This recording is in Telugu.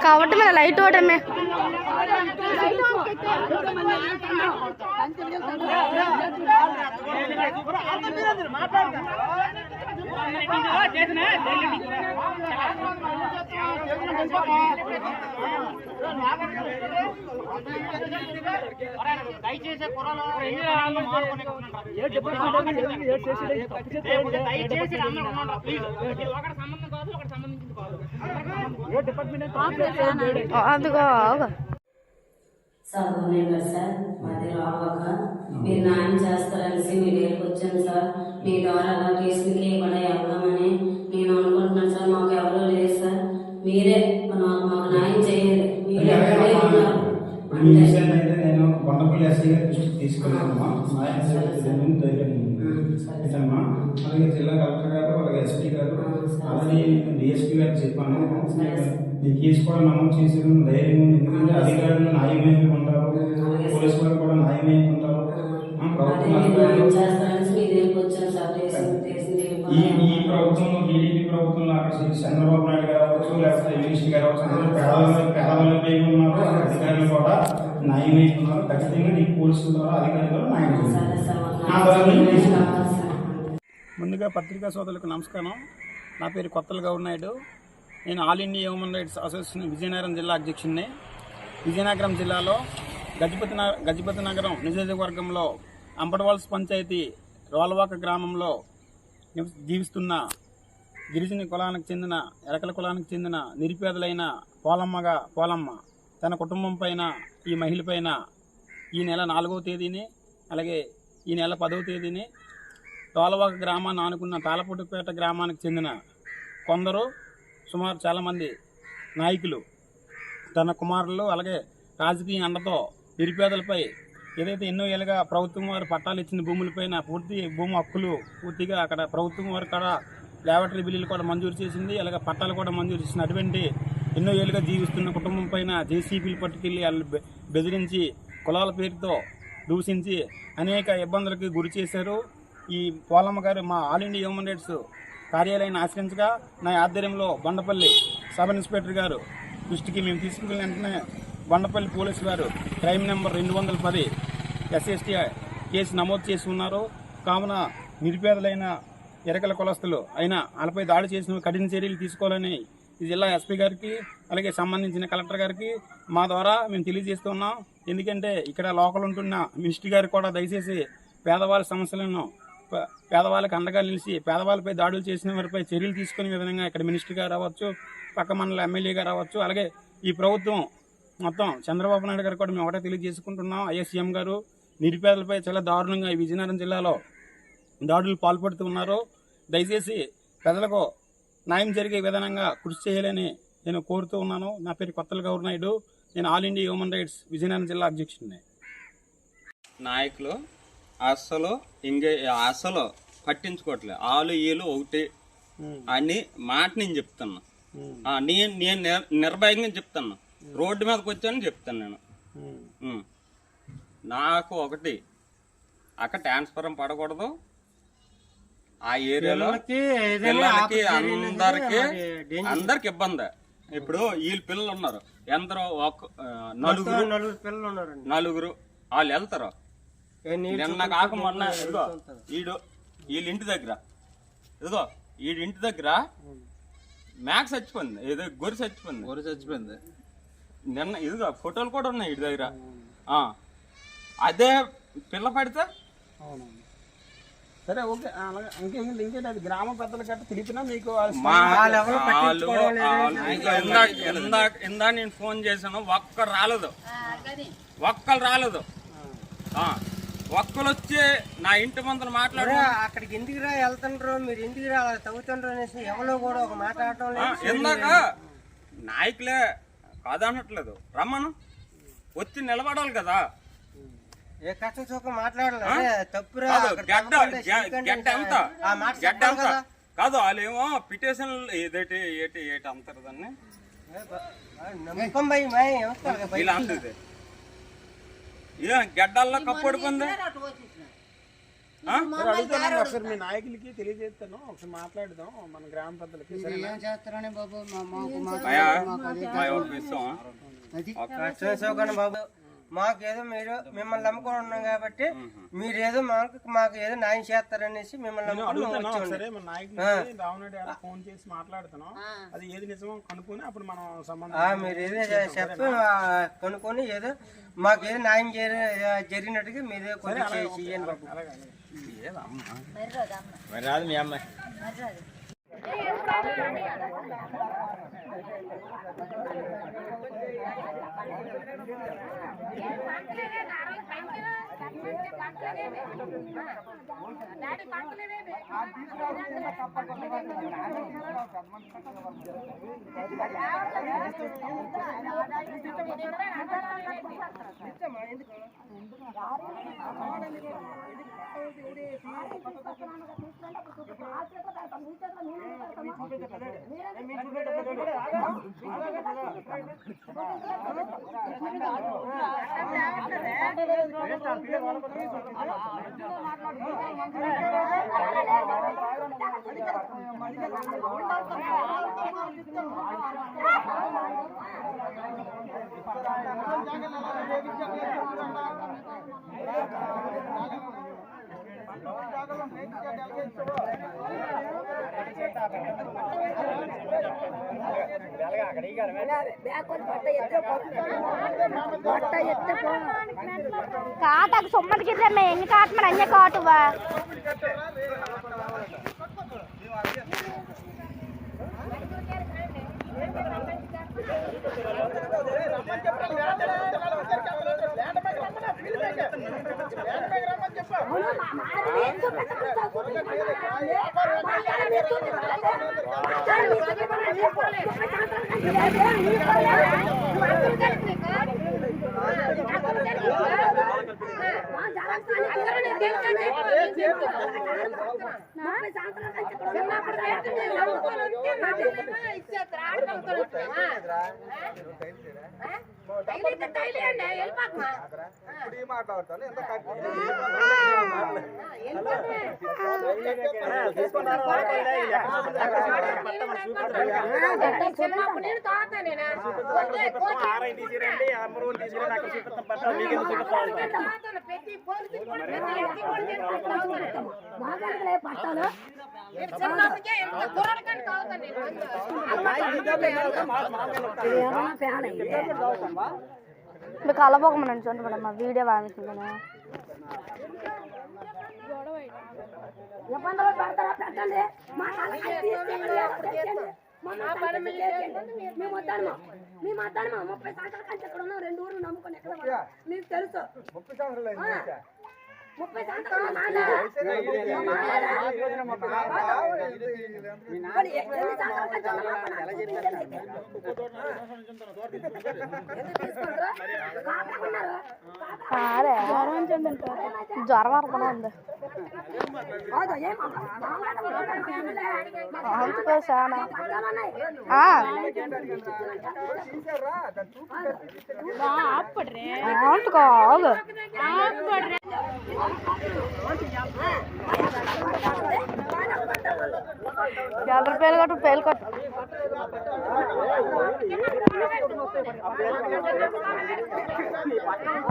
కాబట్టి మన లైట్ ఓటమే దయచేసి చదువునే సార్ మాది రావాక మీరు న్యాయం చేస్తారనేసి మీ దగ్గరికి వచ్చాను సార్. మీ ద్వారా కేసులకి ఇక్కడ వెళ్దామని నేను అనుకుంటున్నాను సార్. మాకు ఎవరూ లేదు సార్, మీరే మాకు న్యాయం చేయాలి. మీరే ఉన్నారు నేను కొండపల్లి ఎస్ఐ గారి దృష్టికి తీసుకెళ్ళానమ్మా. అలాగే జిల్లా కలెక్టర్ గారు అలాగే ఎస్పీ గారు అలాగే డిఎస్పీ గారికి చెప్పాను. ఈ కేసు కూడా నమోదు చేసేది ధైర్యం ఉంది. ఎందుకంటే అధికారులు న్యాయమై ఉంటారు, పోలీసు వారు కూడా న్యాయమై ఉంటారు. ఈ ప్రభుత్వంలో టీడీపీ ప్రభుత్వంలో అక్కడ చంద్రబాబు నాయుడు గారు అవ్వచ్చు, లేకపోతే మినిస్టర్ గారు అవ్వచ్చు, అందరూ పేదవాళ్ళపై ఉన్నారు. అధికారులు కూడా న్యాయమై ఉన్నారు. ఖచ్చితంగా నీకు పోలీసుల ద్వారా అధికారుల ద్వారా న్యాయం చేస్తున్నారు. ముందుగా పత్రికా సోదరులకు నమస్కారం. నా పేరు కొత్తల గౌరనాయుడు. నేను all India human rights association Vizianagaram జిల్లా అధ్యక్షుడిని. విజయనగరం జిల్లాలో గజపతి నగరం నియోజకవర్గంలో అంపటవలస పంచాయతీ రోలవాక గ్రామంలో జీవిస్తున్న గిరిజన కులానికి చెందిన ఎరకల కులానికి చెందిన నిరుపేదలైన పోలమ్మ తన కుటుంబం పైన ఈ మహిళ పైన ఈ నెల 4వ తేదీని అలాగే ఈ నెల 10వ తేదీని రోలవాక గ్రామాన్ని ఆనుకున్న తాళపుట్టుపేట గ్రామానికి చెందిన కొందరు సుమారు చాలామంది నాయకులు తన కుమారులు అలాగే రాజకీయ అండతో నిరుపేదలపై ఏదైతే ఎన్నో ఏళ్ళుగా ప్రభుత్వం వారు పట్టాలు ఇచ్చిన భూములపైన పూర్తి భూమి హక్కులు పూర్తిగా అక్కడ ప్రభుత్వం వారు కూడా లేబరేటరీ బిల్లులు కూడా మంజూరు చేసింది. అలాగే పట్టాలు కూడా మంజూరు చేసిన అటువంటి ఎన్నో ఏళ్ళుగా జీవిస్తున్న కుటుంబం పైన జేసీబీలు పట్టుకెళ్ళి వాళ్ళు బెదిరించి కులాల పేరుతో దూషించి అనేక ఇబ్బందులకి గురి చేశారు. ఈ పోలమ్మ గారు మా ఆల్ ఇండియా హ్యూమన్ రైట్స్ కార్యాలయాన్ని ఆశ్రయించగా నా ఆధ్వర్యంలో బండపల్లి సబ్ ఇన్స్పెక్టర్ గారు దృష్టికి మేము తీసుకువెళ్ళిన వెంటనే బండపల్లి పోలీసు వారు క్రైమ్ నెంబర్ 210 SST కేసు నమోదు చేసి ఉన్నారు. కావున నిరుపేదలైన ఎరకల కులస్తులు అయినా వాళ్ళపై దాడి చేసిన కఠిన చర్యలు తీసుకోవాలని ఈ జిల్లా ఎస్పీ గారికి అలాగే సంబంధించిన కలెక్టర్ గారికి మా ద్వారా మేము తెలియజేస్తున్నాం. ఎందుకంటే ఇక్కడ లోకల్ ఉంటున్న మినిస్టర్ గారు కూడా దయచేసి పేదవాళ్ళ సమస్యలను పేదవాళ్ళకి అండగా నిలిచి పేదవాళ్ళపై దాడులు చేసిన వారిపై చర్యలు తీసుకునే విధంగా ఇక్కడ మినిస్టర్ గారు అవ్వచ్చు, పక్క మండల ఎమ్మెల్యే గారు అవ్వచ్చు, అలాగే ఈ ప్రభుత్వం మొత్తం చంద్రబాబు నాయుడు గారు కూడా మేము ఒకటే తెలియజేసుకుంటున్నాం. ఐఎస్సీఎం గారు నిరుపేదలపై చాలా దారుణంగా ఈ విజయనగరం జిల్లాలో దాడులు పాల్పడుతూ ఉన్నారు. దయచేసి ప్రజలకు న్యాయం జరిగే విధానంగా కృషి చేయాలని నేను కోరుతూ ఉన్నాను. నా పేరు కొత్తల గౌరనాయుడు. నేను all India human rights Vizianagaram జిల్లా అధ్యక్షుడిని. నాయకులు అసలు పట్టించుకోవట్లేదు. ఆలు ఈలు ఒకటి అని మాట నేను చెప్తున్నా. నేను నిర్భయంగా చెప్తున్నా. రోడ్డు మీదకి వచ్చానని చెప్తాను నేను. నాకు ఒకటి అక్కడ ట్రాన్స్ఫారం పడకూడదు. ఆ ఏరియాలో పిల్లలకి అందరికి ఇబ్బంది. ఇప్పుడు వీళ్ళు పిల్లలు ఉన్నారు, ఎందరో నలుగురు వాళ్ళు వెళ్తారు. నిన్న కాక మొన్న వీళ్ళ ఇంటి దగ్గర వీడింటి దగ్గర మ్యాక్స్ చచ్చిపోయింది, ఏదో గొర్రె చచ్చిపోయింది నిన్న. ఇదిగో ఫోటోలు కూడా ఉన్నాయి వీడి దగ్గర. అదే పిల్ల పడితే సరే ఓకే. ఇంకేంటి అది గ్రామ పెద్దల గట్ట తెలిపినా మీకు ఇందా నేను ఫోన్ చేశాను, ఒక్కరు రాలేదు. ఒక్కరు వచ్చి నా ఇంటి ముందు మాట్లాడు. అక్కడికి ఎందుకు వెళ్తుండ్రు, మీరు ఎందుకు తవ్వుతుండ్రు అనేసి ఎవరో కూడా ఒక మాట్లాడటం. ఇందాక నాయకులే కాదనట్లేదు, రమ్మను వచ్చి నిలబడాలి కదా. ఏ కష్టం చూక మాట్లాడాలి. తప్పురా గడ్డ ఎంత కాదు. వాళ్ళేమో పిటిషన్ ఏటి అంటారు దాన్ని ఇలా అంటుంది. గడ్డల్లో కప్పడిపోయింది. అడుగుతాను ఒకసారి మీ నాయకులకి తెలియజేస్తాను, ఒకసారి మాట్లాడదాం మన గ్రామ పెద్దలకి. ఏం చేస్తారని బాబు చూసుకోండి బాబు, మాకేదో మీరు మిమ్మల్ని నమ్ముకొని ఉన్నాం కాబట్టి మీరేదో మాకు ఏదో న్యాయం చేస్తారనేసి మిమ్మల్ని నమ్ముకొని సరే మన నాయకులకి రావణాడు గారు ఫోన్ చేసి మాట్లాడుతున్నాం, అది ఏది నిజమో కనుక్కొని అప్పుడు మనం సంబంధం మీరు ఏదో చెప్పి కొనుక్కొని ఏదో మాకు ఏదో న్యాయం జరిగినట్టుగా మీదే కొంచెం చేయండి బాబు. మరి రాదు మీ అమ్మాయి. కాటకు సొమ్మటికి ఎన్ని కాటు మరి అన్నీ కాటువా మీకు అలబోకమని చూడండి మేడం మా వీడియో వాడుతున్నాను. మేము వద్దాను 30 సంవత్సరాల కంటే ఎక్కడ ఉన్నాం, 2 ఊర్లు నమ్ముకొని ఎక్కడ మీకు తెలుసు. 30 సంవత్సరాలు జ్వరం వరకనే ఉంది పేలు కట్టు పేలు కట్టు